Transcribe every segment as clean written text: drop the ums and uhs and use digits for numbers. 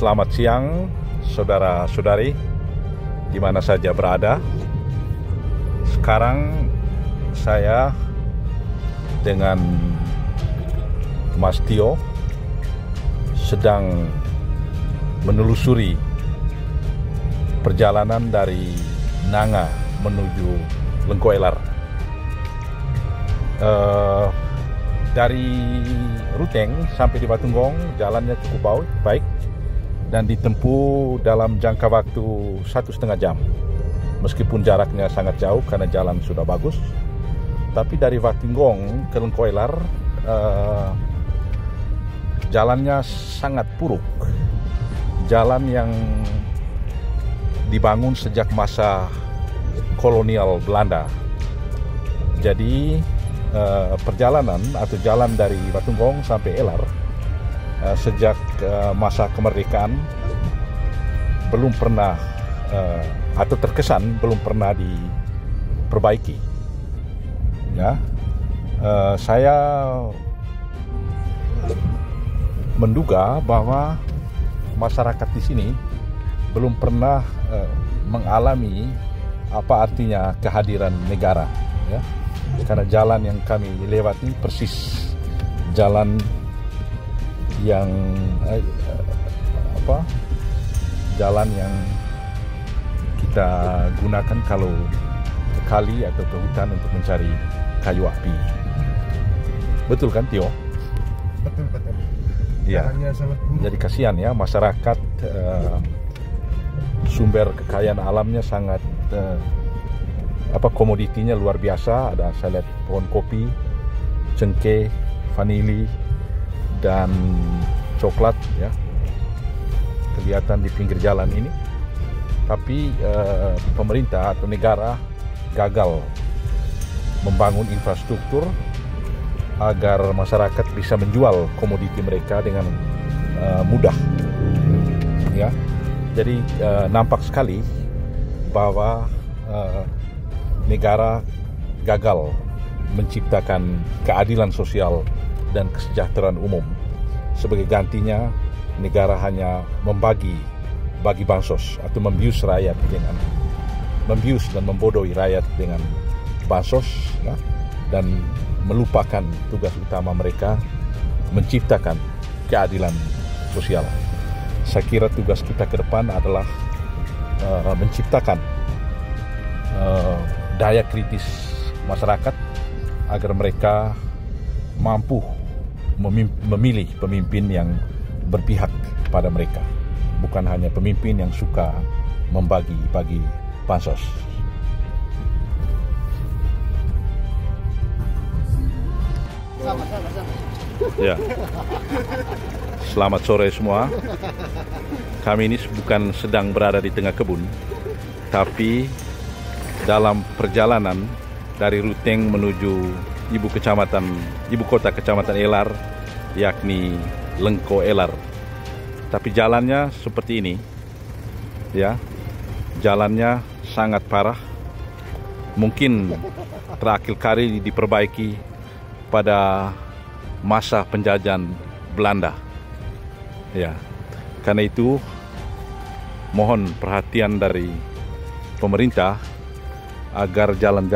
Selamat siang, saudara-saudari, di mana saja berada. Sekarang saya dengan Mas Tio sedang menelusuri perjalanan dari Nanga menuju Lengkoelar. Dari Ruteng sampai di Batunggong jalannya cukup baik dan ditempuh dalam jangka waktu 1,5 jam. Meskipun jaraknya sangat jauh karena jalan sudah bagus, tapi dari Batunggong ke Lengkoelar jalannya sangat buruk. Jalan yang dibangun sejak masa kolonial Belanda. Jadi perjalanan atau jalan dari Batunggong sampai Elar sejak masa kemerdekaan belum pernah atau terkesan belum pernah diperbaiki. Ya, saya menduga bahwa masyarakat di sini belum pernah mengalami apa artinya kehadiran negara. Ya. Karena jalan yang kami lewati persis jalan yang jalan yang kita gunakan kalau ke kali atau ke hutan untuk mencari kayu api. Betul kan, Tio? Betul. Ya. Jadi kasihan ya masyarakat, sumber kekayaan alamnya sangat komoditinya luar biasa. Ada saya lihat pohon kopi, cengkeh, vanili, dan coklat ya kelihatan di pinggir jalan ini. Tapi pemerintah atau negara gagal membangun infrastruktur agar masyarakat bisa menjual komoditi mereka dengan mudah. Ya, jadi nampak sekali bahwa negara gagal menciptakan keadilan sosial dan kesejahteraan umum. Sebagai gantinya, negara hanya bagi bansos atau membius dan membodohi rakyat dengan bansos, ya, dan melupakan tugas utama mereka menciptakan keadilan sosial. Saya kira tugas kita ke depan adalah menciptakan daya kritis masyarakat agar mereka mampu memilih pemimpin yang berpihak pada mereka, bukan hanya pemimpin yang suka membagi-bagi bansos. Ya. Selamat sore semua. Kami ini bukan sedang berada di tengah kebun, tapi dalam perjalanan dari Ruteng menuju ibu kota kecamatan Elar, yakni Lengkoelar. Tapi jalannya seperti ini, ya, jalannya sangat parah. Mungkin terakhir kali diperbaiki pada masa penjajahan Belanda. Ya, karena itu mohon perhatian dari pemerintah agar jalan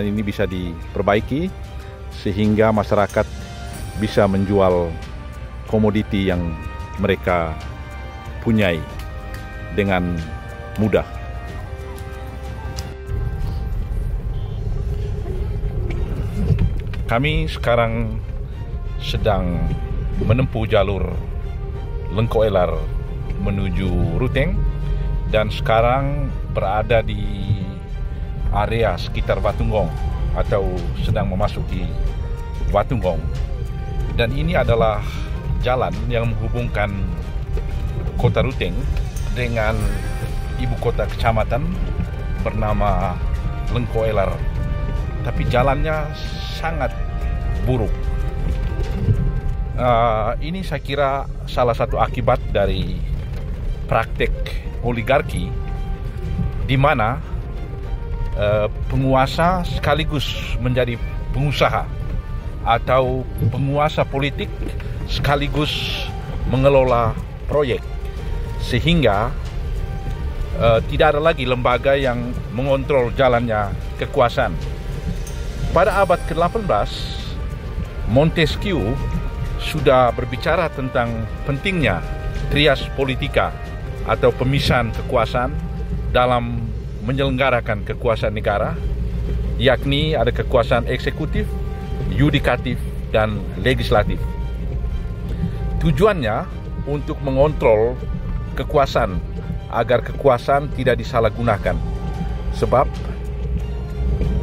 ini bisa diperbaiki sehingga masyarakat bisa menjual komoditi yang mereka punyai dengan mudah. Kami sekarang sedang menempuh jalur Lengkoelar menuju Ruteng dan sekarang berada di area sekitar Batunggong atau sedang memasuki Batunggong. Dan ini adalah jalan yang menghubungkan kota Ruteng dengan ibu kota kecamatan bernama Lengkoelar. Tapi jalannya sangat buruk. Ini saya kira salah satu akibat dari praktek oligarki di mana penguasa sekaligus menjadi pengusaha atau penguasa politik sekaligus mengelola proyek. sehingga tidak ada lagi lembaga yang mengontrol jalannya kekuasaan. Pada abad ke-18, Montesquieu sudah berbicara tentang pentingnya trias politika atau pemisahan kekuasaan dalam menyelenggarakan kekuasaan negara, yakni ada kekuasaan eksekutif, yudikatif, dan legislatif. Tujuannya untuk mengontrol kekuasaan agar kekuasaan tidak disalahgunakan. Sebab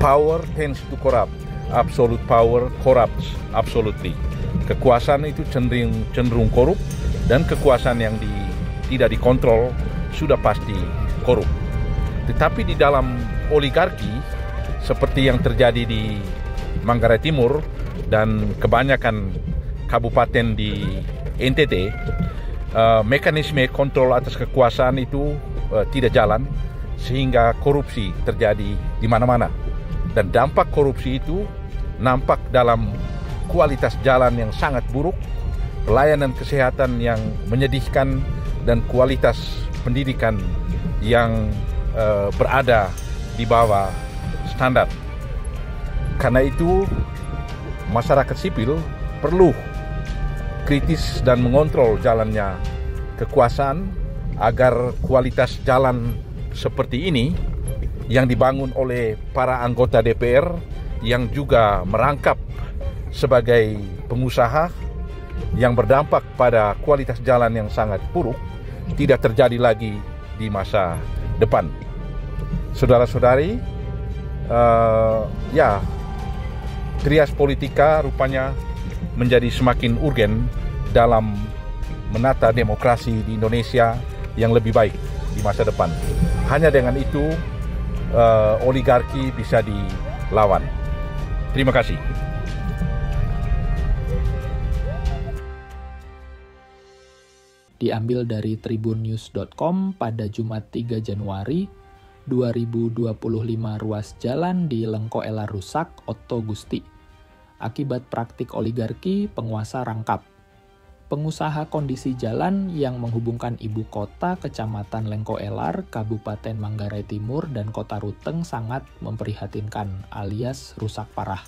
power tends to corrupt, absolute power corrupts absolutely. Kekuasaan itu cenderung korup, dan kekuasaan yang tidak dikontrol sudah pasti korup. Tetapi di dalam oligarki seperti yang terjadi di Manggarai Timur dan kebanyakan kabupaten di NTT, mekanisme kontrol atas kekuasaan itu tidak jalan, sehingga korupsi terjadi di mana-mana. Dan dampak korupsi itu nampak dalam kualitas jalan yang sangat buruk, pelayanan kesehatan yang menyedihkan, dan kualitas pendidikan yang berada di bawah standar. Karena itu, masyarakat sipil perlu kritis dan mengontrol jalannya kekuasaan agar kualitas jalan seperti ini yang dibangun oleh para anggota DPR yang juga merangkap sebagai pengusaha yang berdampak pada kualitas jalan yang sangat buruk tidak terjadi lagi di masa depan. Saudara-saudari, trias politika rupanya menjadi semakin urgen dalam menata demokrasi di Indonesia yang lebih baik di masa depan. Hanya dengan itu oligarki bisa dilawan. Terima kasih. Diambil dari tribunnews.com pada Jumat 3 Januari 2025. Ruas jalan di Lengkoelar rusak, Otto Gusti. Akibat praktik oligarki, penguasa rangkap. Pengusaha kondisi jalan yang menghubungkan ibu kota Kecamatan Lengkoelar, Kabupaten Manggarai Timur, dan Kota Ruteng sangat memprihatinkan, alias rusak parah.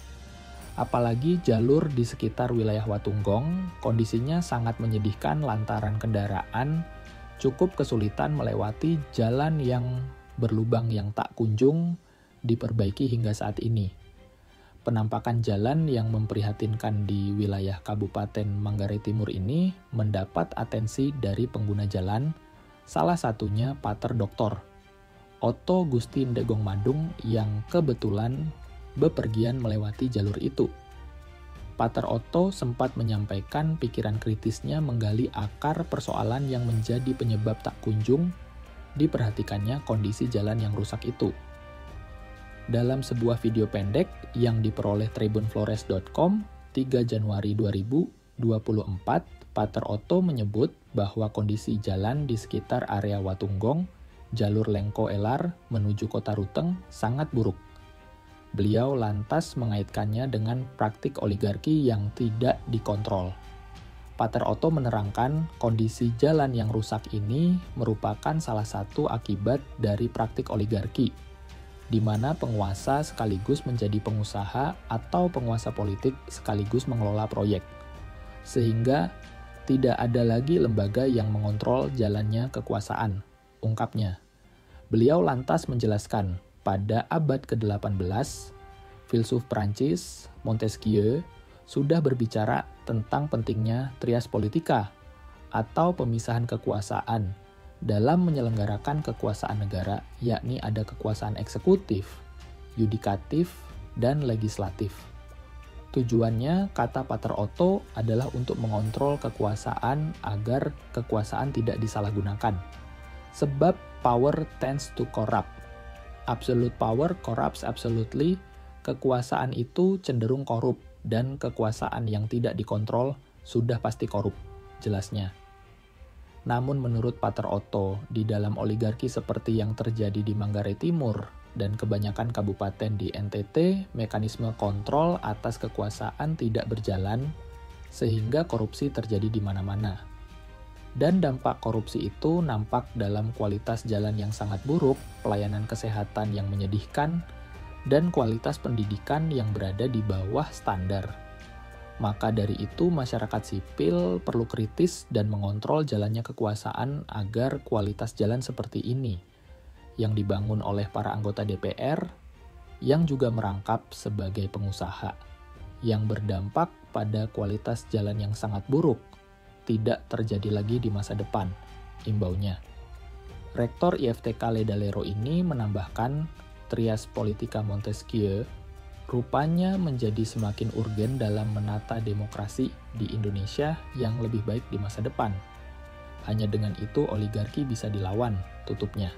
Apalagi jalur di sekitar wilayah Watunggong, kondisinya sangat menyedihkan lantaran kendaraan cukup kesulitan melewati jalan yang berlubang yang tak kunjung diperbaiki hingga saat ini. Penampakan jalan yang memprihatinkan di wilayah Kabupaten Manggarai Timur ini mendapat atensi dari pengguna jalan, salah satunya Pater Dr. Otto Gusti Ndegong Madung yang kebetulan bepergian melewati jalur itu. Pater Otto sempat menyampaikan pikiran kritisnya menggali akar persoalan yang menjadi penyebab tak kunjung diperhatikannya kondisi jalan yang rusak itu. Dalam sebuah video pendek yang diperoleh tribunflores.com 3 Januari 2024, Pater Otto menyebut bahwa kondisi jalan di sekitar area Watunggong, jalur Lengkoelar menuju Kota Ruteng sangat buruk. Beliau lantas mengaitkannya dengan praktik oligarki yang tidak dikontrol. Pater Otto menerangkan kondisi jalan yang rusak ini merupakan salah satu akibat dari praktik oligarki, di mana penguasa sekaligus menjadi pengusaha atau penguasa politik sekaligus mengelola proyek, sehingga tidak ada lagi lembaga yang mengontrol jalannya kekuasaan, ungkapnya. Beliau lantas menjelaskan, pada abad ke-18, filsuf Prancis Montesquieu sudah berbicara tentang pentingnya trias politika atau pemisahan kekuasaan dalam menyelenggarakan kekuasaan negara, yakni ada kekuasaan eksekutif, yudikatif, dan legislatif. Tujuannya, kata Pater Otto, adalah untuk mengontrol kekuasaan agar kekuasaan tidak disalahgunakan. Sebab power tends to corrupt. Absolute power corrupts absolutely. Kekuasaan itu cenderung korup, dan kekuasaan yang tidak dikontrol sudah pasti korup, jelasnya. Namun menurut Pater Otto, di dalam oligarki seperti yang terjadi di Manggarai Timur dan kebanyakan kabupaten di NTT, mekanisme kontrol atas kekuasaan tidak berjalan, sehingga korupsi terjadi di mana-mana. Dan dampak korupsi itu nampak dalam kualitas jalan yang sangat buruk, pelayanan kesehatan yang menyedihkan, dan kualitas pendidikan yang berada di bawah standar. Maka dari itu masyarakat sipil perlu kritis dan mengontrol jalannya kekuasaan agar kualitas jalan seperti ini, yang dibangun oleh para anggota DPR, yang juga merangkap sebagai pengusaha, yang berdampak pada kualitas jalan yang sangat buruk, tidak terjadi lagi di masa depan, imbaunya. Rektor IFTK Ledalero ini menambahkan, Trias Politika Montesquieu rupanya menjadi semakin urgen dalam menata demokrasi di Indonesia yang lebih baik di masa depan. Hanya dengan itu oligarki bisa dilawan, tutupnya.